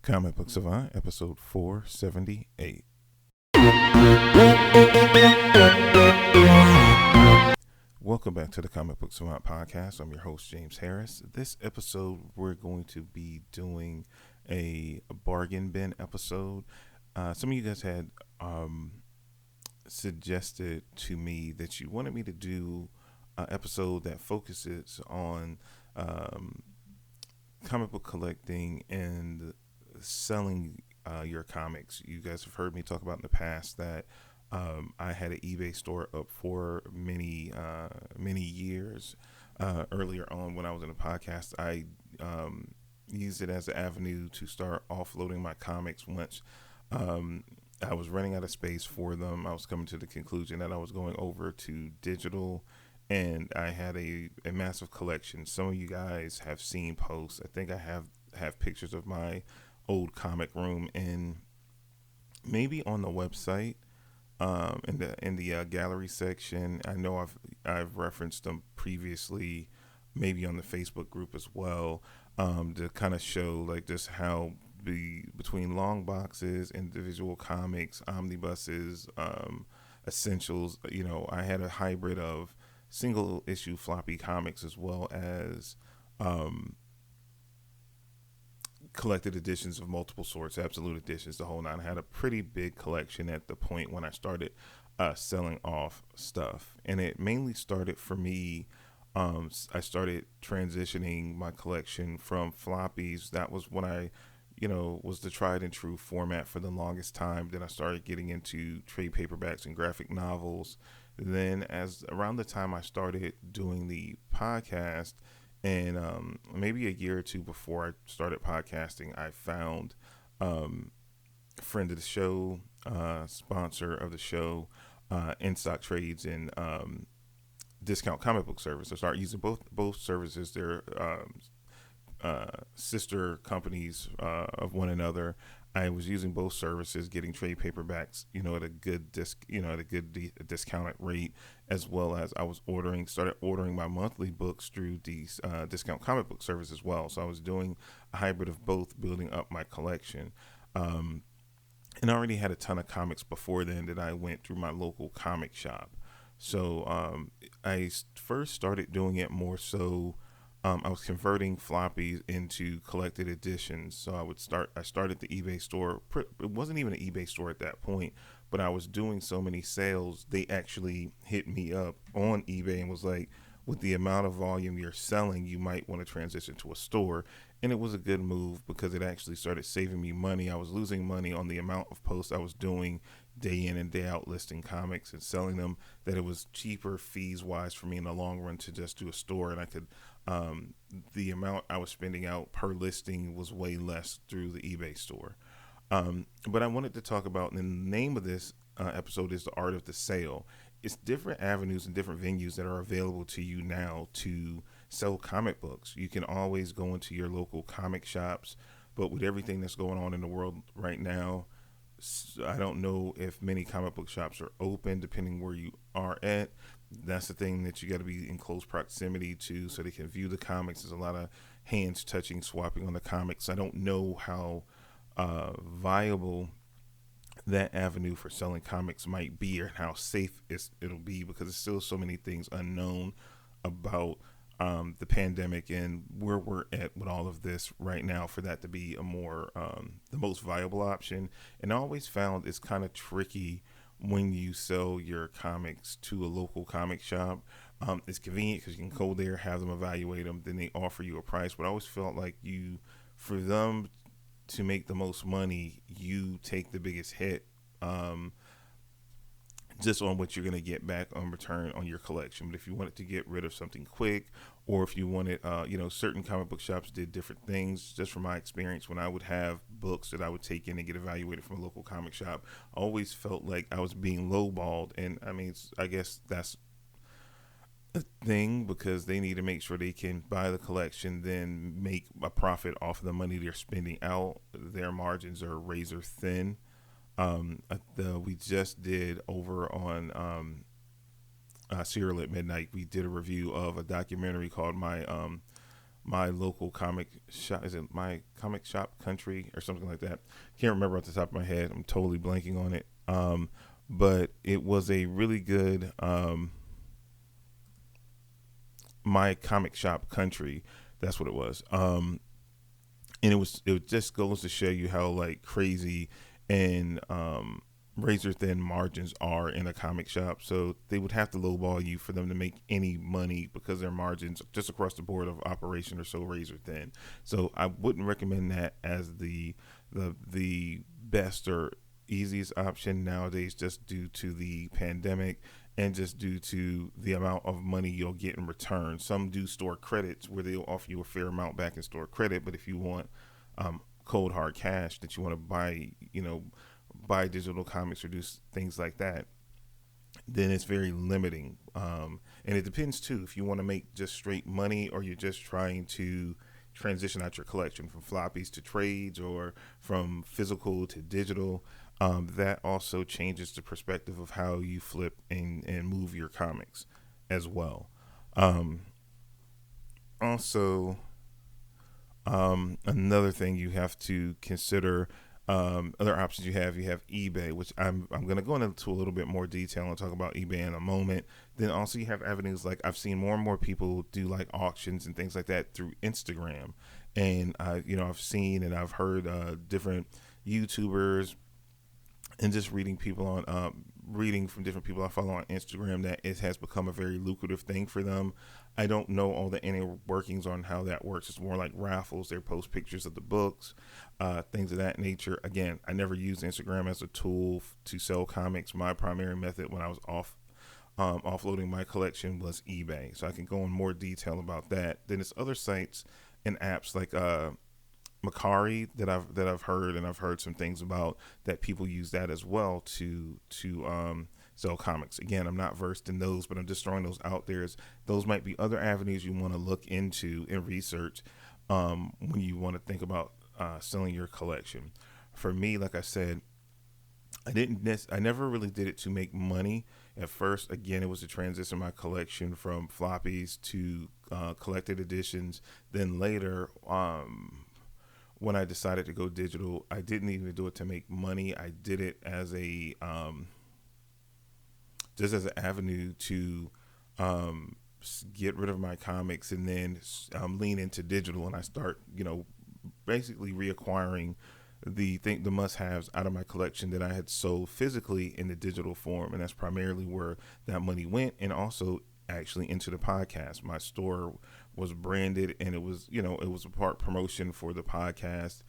Comic Book Savant, episode 478. Welcome back to the Comic Book Savant podcast. I'm your host, James Harris. This episode, we're going to be doing a bargain bin episode. Some of you guys had suggested to me that you wanted me to do an episode that focuses on comic book collecting and selling your comics. You guys have heard me talk about in the past that I had an eBay store up for many years. Earlier on, when I was in a podcast, I used it as an avenue to start offloading my comics. Once I was running out of space for them, I was coming to the conclusion that I was going over to digital, and I had a massive collection. Some of you guys have seen posts. I think I have pictures of my old comic room, and maybe on the website, in the gallery section. I know I've referenced them previously, maybe on the Facebook group as well, to kind of show like just how between long boxes, individual comics, omnibuses, essentials. I had a hybrid of single issue floppy comics as well as collected editions of multiple sorts, absolute editions, the whole nine. I had a pretty big collection at the point when I started selling off stuff, and it mainly started for me. I started transitioning my collection from floppies. That was when I, was the tried and true format for the longest time. Then I started getting into trade paperbacks and graphic novels. Then, as around the time I started doing the podcast, and maybe a year or two before I started podcasting, I found friend of the show, sponsor of the show, In Stock Trades and Discount Comic Book Service. I started using both services. They're sister companies of one another. I was using both services, getting trade paperbacks, at a good discounted rate, as well as I was started ordering my monthly books through these discount comic book service as well. So I was doing a hybrid of both, building up my collection. And I already had a ton of comics before then that I went through my local comic shop. So I first started doing it more so. I was converting floppies into collected editions. So I started the eBay store. It wasn't even an eBay store at that point, but I was doing so many sales. They actually hit me up on eBay and was like, with the amount of volume you're selling, you might want to transition to a store. And it was a good move because it actually started saving me money. I was losing money on the amount of posts I was doing day in and day out listing comics and selling them, that it was cheaper fees wise for me in the long run to just do a store. And I could, the amount I was spending out per listing was way less through the eBay store. But I wanted to talk about, and the name of this episode is The Art of the Sale. It's different avenues and different venues that are available to you now to sell comic books. You can always go into your local comic shops, but with everything that's going on in the world right now, I don't know if many comic book shops are open, depending where you are at. That's the thing that you got to be in close proximity to so they can view the comics. There's a lot of hands touching, swapping on the comics. I don't know how viable that avenue for selling comics might be, or how safe it'll be, because there's still so many things unknown about the pandemic and where we're at with all of this right now for that to be a more the most viable option. And I always found it's kind of tricky when you sell your comics to a local comic shop. It's convenient because you can go there, have them evaluate them, then they offer you a price. But I always felt like for them to make the most money, you take the biggest hit, just on what you're going to get back on return on your collection. But if you wanted to get rid of something quick, or if you wanted, certain comic book shops did different things. Just from my experience, when I would have books that I would take in and get evaluated from a local comic shop, I always felt like I was being lowballed. And I mean, I guess that's a thing, because they need to make sure they can buy the collection, then make a profit off of the money they're spending out. Their margins are razor thin. We just did over on Serial at Midnight, we did a review of a documentary called my local comic shop. Is it my comic shop country or something like that? Can't remember off the top of my head. I'm totally blanking on it. But it was a really good my comic shop country. That's what it was. And it just goes to show you how like crazy and razor thin margins are in a comic shop. So they would have to lowball you for them to make any money because their margins just across the board of operation are so razor thin. So I wouldn't recommend that as the best or easiest option nowadays, just due to the pandemic and just due to the amount of money you'll get in return. Some do store credits where they'll offer you a fair amount back in store credit, but if you want cold hard cash that you want to buy, buy digital comics or do things like that, then it's very limiting. And it depends too if you want to make just straight money or you're just trying to transition out your collection from floppies to trades or from physical to digital. That also changes the perspective of how you flip and move your comics as well. Um, Also, another thing you have to consider, other options you have eBay, which I'm going to go into a little bit more detail and talk about eBay in a moment. Then also you have avenues like I've seen more and more people do like auctions and things like that through Instagram, and I've seen and I've heard different YouTubers and just reading from different people I follow on Instagram that it has become a very lucrative thing for them. I don't know all the inner workings on how that works. It's more like raffles. They post pictures of the books, things of that nature. Again, I never used Instagram as a tool to sell comics. My primary method when I was offloading my collection was eBay. So I can go in more detail about that. Then there's other sites and apps like Macari that I've heard, and I've heard some things about that people use that as well to sell comics. Again, I'm not versed in those, but I'm just throwing those out there. As those might be other avenues you want to look into and research when you want to think about selling your collection. For me, like I said, I never really did it to make money. At first, again, it was to transition my collection from floppies to collected editions. Then later, when I decided to go digital, I didn't even do it to make money. I did it as a just as an avenue to get rid of my comics and then lean into digital. And I start, basically reacquiring the must-haves out of my collection that I had sold physically in the digital form, and that's primarily where that money went, and also actually into the podcast. My store was branded, and it was a part promotion for the podcast.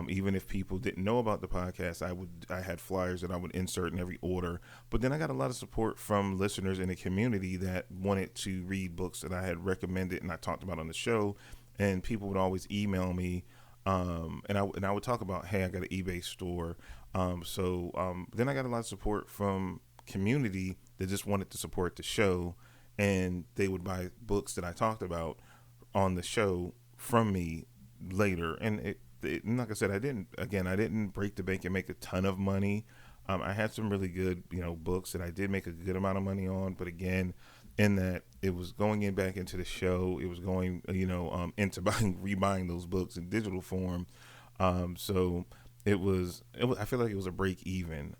Even if people didn't know about the podcast, I had flyers that I would insert in every order. But then I got a lot of support from listeners in the community that wanted to read books that I had recommended and I talked about on the show, and people would always email me. And I would talk about, hey, I got an eBay store. Then I got a lot of support from community that just wanted to support the show, and they would buy books that I talked about on the show from me later. And and like I said, I didn't break the bank and make a ton of money. I had some really good, books that I did make a good amount of money on. But again, in that it was going back into the show, it was going, into rebuying those books in digital form. So I feel like it was a break even.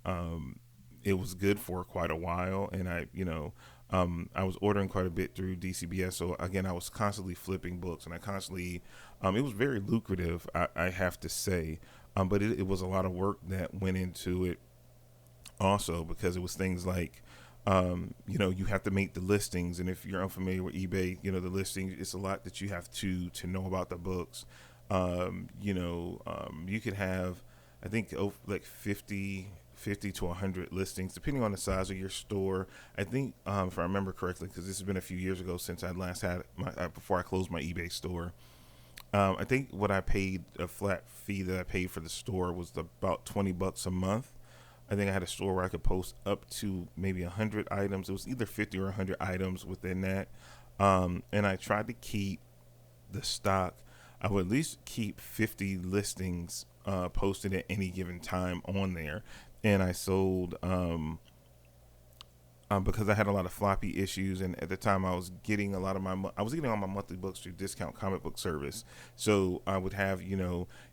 It was good for quite a while, and I was ordering quite a bit through DCBS. So again, I was constantly flipping books, and I constantly, it was very lucrative, I have to say. But it was a lot of work that went into it also, because it was things like, you have to make the listings, and if you're unfamiliar with eBay, the listings, it's a lot that you have to know about the books. You could have, I think, like 50 to 100 listings, depending on the size of your store. I think, if I remember correctly, because this has been a few years ago since I last had before I closed my eBay store. I think what I paid, a flat fee that I paid for the store was about $20 a month. I think I had a store where I could post up to maybe 100 items. It was either 50 or 100 items within that. And I tried to keep the stock. I would at least keep 50 listings posted at any given time on there. And I sold because I had a lot of floppy issues, and at the time I was getting a lot of I was getting all my monthly books through Discount Comic Book Service. So I would have,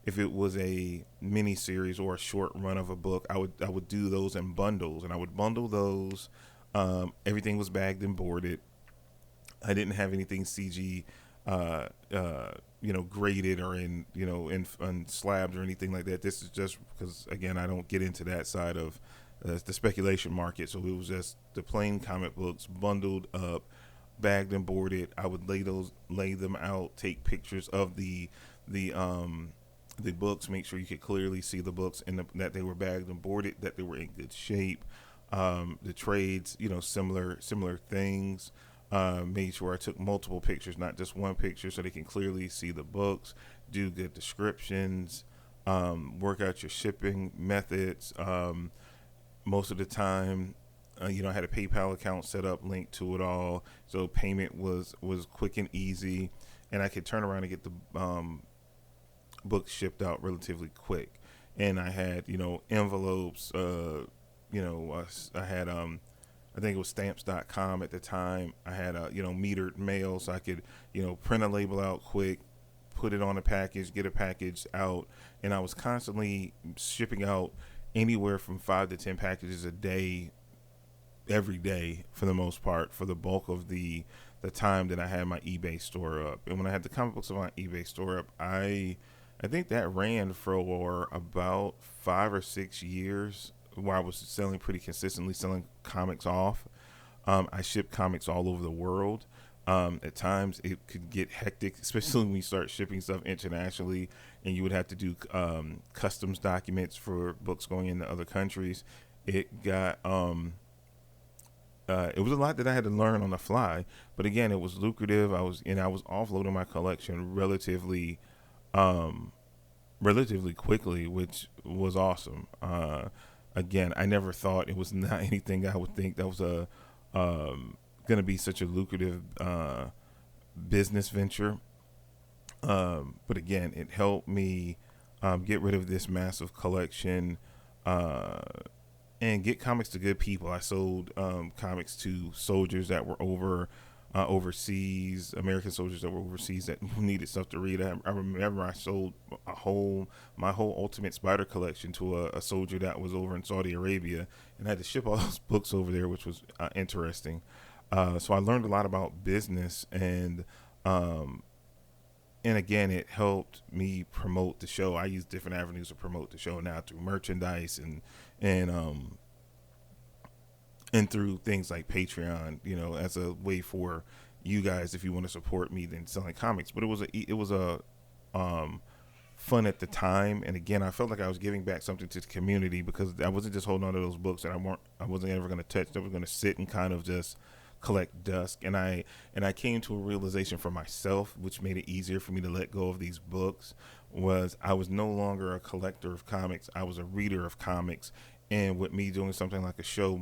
if it was a mini series or a short run of a book, I would do those in bundles, and I would bundle those. Everything was bagged and boarded. I didn't have anything CG, graded or in slabs or anything like that. This is just because, again, I don't get into that side of the speculation market. So it was just the plain comic books bundled up, bagged and boarded. I would lay them out, take pictures of the books, make sure you could clearly see the books and that they were bagged and boarded, that they were in good shape. The trades, similar things. Made sure I took multiple pictures, not just one picture, so they can clearly see the books. Do good descriptions. Work out your shipping methods. Most of the time, I had a PayPal account set up, linked to it all, so payment was quick and easy, and I could turn around and get the books shipped out relatively quick. And I had envelopes. I had I think it was stamps.com at the time. I had metered mail, so I could print a label out quick, put it on a package, get a package out, and I was constantly shipping out anywhere from 5 to 10 packages a day, every day for the most part, for the bulk of the time that I had my eBay store up. And when I had the comic books on my eBay store up, I think that ran for about 5 or 6 years, where I was selling pretty consistently, selling comics off. I shipped comics all over the world. At times it could get hectic, especially when you start shipping stuff internationally, and you would have to do customs documents for books going into other countries. It got it was a lot that I had to learn on the fly, but again, it was lucrative. I was offloading my collection relatively quickly, which was awesome. Again, I never thought it was not anything I would think that was going to be such a lucrative business venture. But again, it helped me get rid of this massive collection and get comics to good people. I sold comics to soldiers that were overseas, American soldiers that were overseas that needed stuff to read. I remember I sold my whole Ultimate Spider collection to a soldier that was over in Saudi Arabia, and I had to ship all those books over there, which was interesting. So I learned a lot about business, and again, it helped me promote the show. I use different avenues to promote the show now, through merchandise and through things like Patreon, as a way for you guys, if you want to support me, than selling comics. But it was a fun at the time, and again, I felt like I was giving back something to the community, because I wasn't just holding on to those books that I wasn't ever going to touch. I was going to sit and kind of just collect dust, and I came to a realization for myself, which made it easier for me to let go of these books. Was I was no longer a collector of comics, I was a reader of comics. And with me doing something like a show,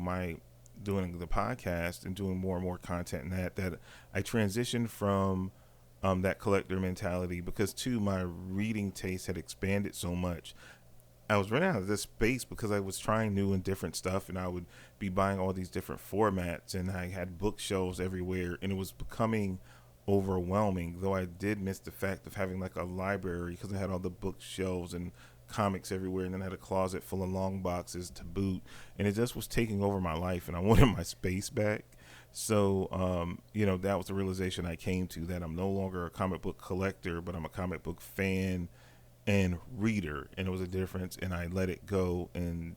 doing the podcast and doing more and more content, and that I transitioned from that collector mentality, because too, my reading taste had expanded so much. I was running out of this space because I was trying new and different stuff, and I would be buying all these different formats, and I had bookshelves everywhere, and it was becoming overwhelming. Though I did miss the fact of having like a library, because I had all the bookshelves and comics everywhere, and then I had a closet full of long boxes to boot, and it just was taking over my life, and I wanted my space back. So that was the realization I came to, that I'm no longer a comic book collector, but I'm a comic book fan and reader, and it was a difference, and I let it go, and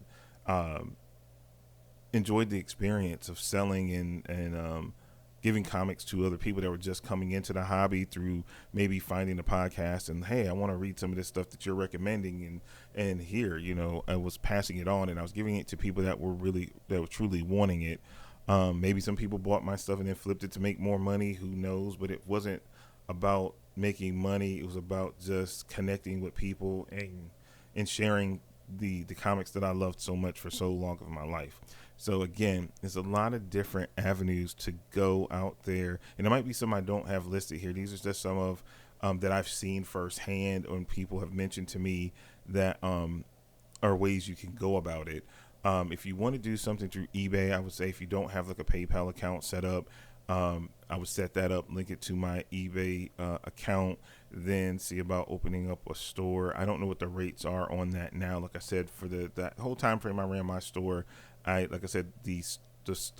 enjoyed the experience of selling and giving comics to other people that were just coming into the hobby, through maybe finding the podcast and, hey, I want to read some of this stuff that you're recommending, and here, I was passing it on, and I was giving it to people that were truly wanting it. Maybe some people bought my stuff and then flipped it to make more money, who knows, but it wasn't about making money. It was about just connecting with people and sharing the comics that I loved so much for so long of my life. So again, there's a lot of different avenues to go out there, and there might be some I don't have listed here. These are just some of that I've seen firsthand, and people have mentioned to me that are ways you can go about it. If you want to do something through eBay, I would say if you don't have like a PayPal account set up, I would set that up, link it to my eBay account, then see about opening up a store. I don't know what the rates are on that now. Like I said, for that whole time frame I ran my store, like I said,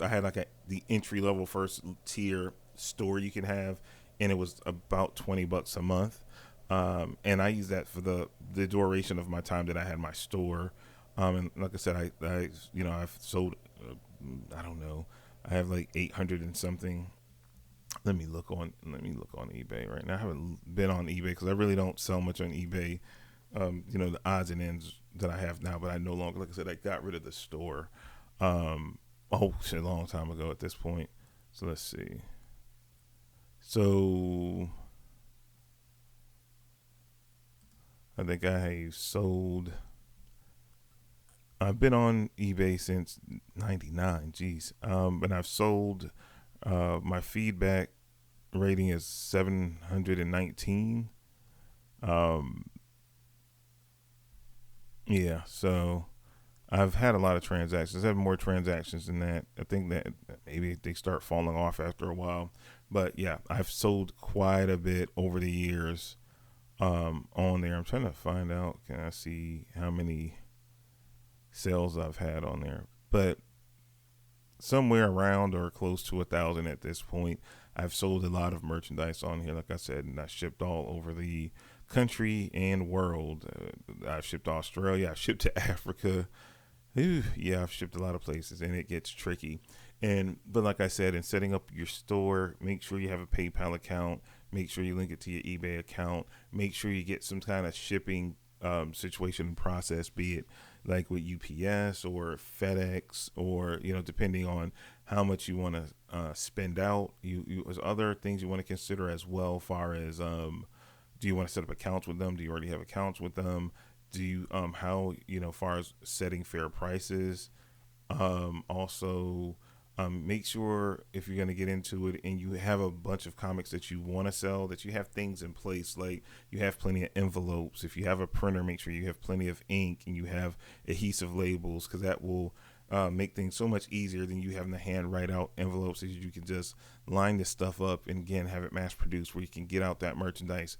I had like the entry level first tier store you can have, and it was about $20 a month. And I use that for the duration of my time that I had my store. And like I said, I've sold, I don't know, I have like 800 and something. Let me look on eBay right now. I haven't been on eBay because I really don't sell much on eBay. The odds and ends that I have now, but I no longer, like I said, I got rid of the store. Oh shit, a long time ago at this point. So let's see. So I think I sold. I've been on eBay since '99. Geez, and I've sold. My feedback rating is 719. Um, yeah, so I've had a lot of transactions. I have more transactions than that. I think that maybe they start falling off after a while. But yeah, I've sold quite a bit over the years on there. I'm trying to find out. Can I see how many sales I've had on there? But somewhere around or close to 1,000 at this point. I've sold a lot of merchandise on here, like I said, and I shipped all over the country and world. I've shipped to Australia. I've shipped to Africa. Yeah, I've shipped a lot of places, and it gets tricky. But like I said, in setting up your store, make sure you have a PayPal account. Make sure you link it to your eBay account. Make sure you get some kind of shipping situation and process, be it like with UPS or FedEx, or depending on how much you want to spend out. There's other things you want to consider as well. Far as do you want to set up accounts with them? Do you already have accounts with them? Do you how far as setting fair prices? Also, make sure if you're going to get into it and you have a bunch of comics that you want to sell, that you have things in place, like you have plenty of envelopes. If you have a printer, make sure you have plenty of ink and you have adhesive labels, because that will make things so much easier than you having to hand write out envelopes. You can just line this stuff up and again have it mass produced, where you can get out that merchandise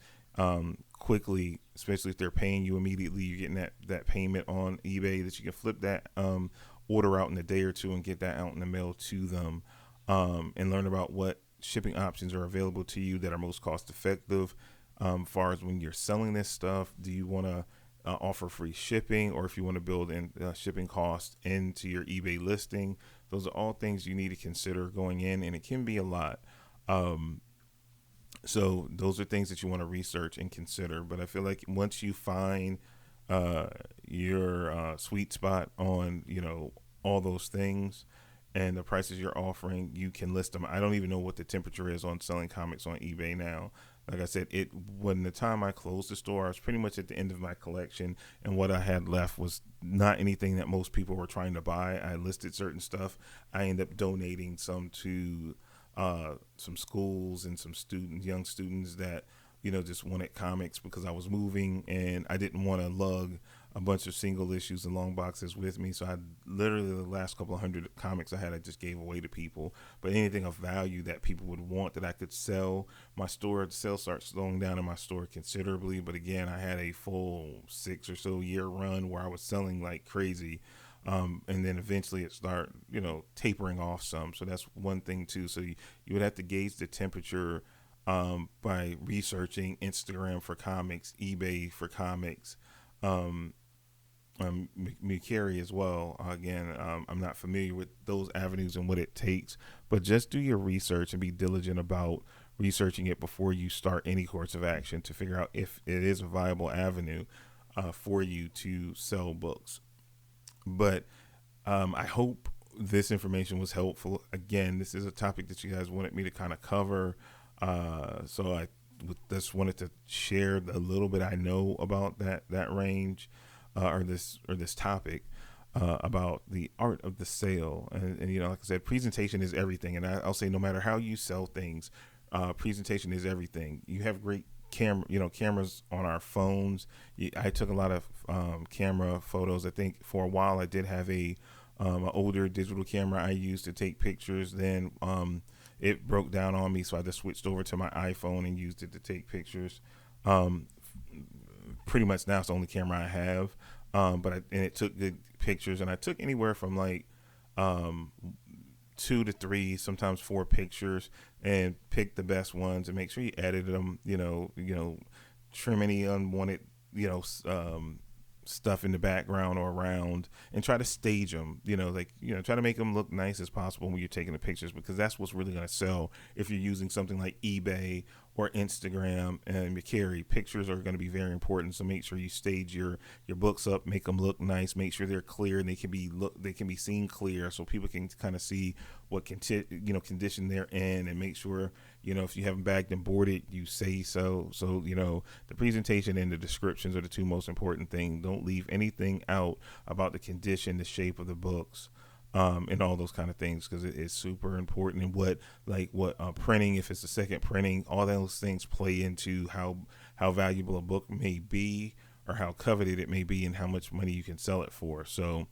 quickly, especially if they're paying you immediately. You're getting that payment on eBay, that you can flip that order out in a day or two and get that out in the mail to them, and learn about what shipping options are available to you that are most cost effective. Far as when you're selling this stuff, do you want to offer free shipping, or if you want to build in shipping costs into your eBay listing? Those are all things you need to consider going in, and it can be a lot. So those are things that you want to research and consider. But I feel like once you find your sweet spot on all those things and the prices you're offering, you can list them. I don't even know what the temperature is on selling comics on eBay now. Like I said, when the time I closed the store, I was pretty much at the end of my collection, and what I had left was not anything that most people were trying to buy. I listed certain stuff. I ended up donating some to some schools and some young students that just wanted comics, because I was moving and I didn't want to lug a bunch of single issues and long boxes with me. So I literally, the last couple of hundred comics I just gave away to people. But anything of value that people would want that I could sell, my store sales started slowing down in my store considerably. But again, I had a full 6 or so year run where I was selling like crazy. And then eventually it started, tapering off some. So that's one thing too. So you would have to gauge the temperature by researching Instagram for comics, eBay for comics, Mercari as well. Again, I'm not familiar with those avenues and what it takes, but just do your research and be diligent about researching it before you start any course of action to figure out if it is a viable avenue for you to sell books. But I hope this information was helpful. Again, this is a topic that you guys wanted me to kind of cover. So I just wanted to share a little bit I know about that range, or this topic, about the art of the sale. And like I said, presentation is everything. And I'll say, no matter how you sell things, presentation is everything. You have great cameras on our phones. I took a lot of camera photos. I think for a while I did have an older digital camera I used to take pictures. Then it broke down on me, so I just switched over to my iPhone and used it to take pictures. Um, Pretty much now it's the only camera I have. And it took good pictures, and I took anywhere from like um, 2 to 3, sometimes 4 pictures, and pick the best ones and make sure you edit them. Trim any unwanted, stuff in the background or around, and try to stage them. Try to make them look nice as possible when you're taking the pictures, because that's what's really going to sell. If you're using something like eBay or Instagram and Macari, pictures are going to be very important. So make sure you stage your books up, make them look nice, make sure they're clear and they can be seen clear, so people can kind of see what condition they're in, and make sure if you have them bagged and boarded, you say so. So the presentation and the descriptions are the two most important things. Don't leave anything out about the condition, the shape of the books. And all those kind of things, because it is super important. And what printing, if it's a second printing, all those things play into how valuable a book may be, or how coveted it may be, and how much money you can sell it for. So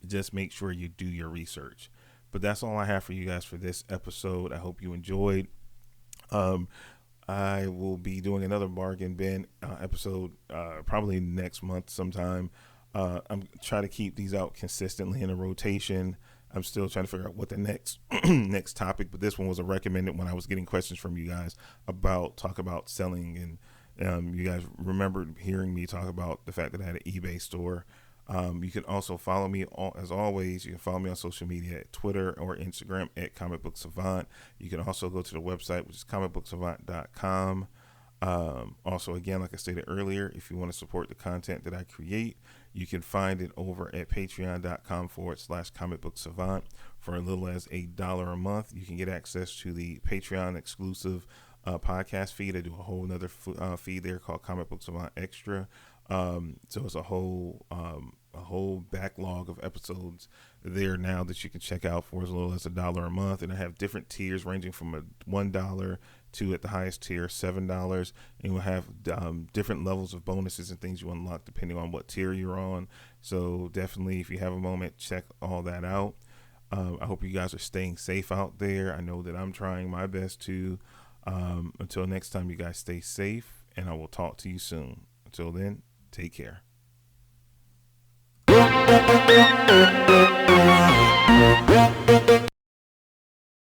just make sure you do your research. But that's all I have for you guys for this episode. I hope you enjoyed. I will be doing another bargain bin episode probably next month sometime. I'm trying to keep these out consistently in a rotation. I'm still trying to figure out what the next next topic, but this one was a recommended when I was getting questions from you guys talk about selling, and you guys remembered hearing me talk about the fact that I had an eBay store. You can also follow me, as always. You can follow me on social media at Twitter or Instagram at Comic Book Savant. You can also go to the website, which is comicbooksavant.com. Also, again, like I stated earlier, if you want to support the content that I create, you can find it over at patreon.com/Comic Book Savant. For as little as $1 a month, you can get access to the Patreon exclusive podcast feed. I do a whole another feed there called Comic Book Savant Extra. So it's a whole backlog of episodes there now that you can check out for as little as $1 a month. And I have different tiers ranging from $1 to, at the highest tier, $7. And we'll have different levels of bonuses and things you unlock depending on what tier you're on. So definitely, if you have a moment, check all that out. I hope you guys are staying safe out there. I know that I'm trying my best to. Until next time, you guys stay safe, and I will talk to you soon. Until then, take care.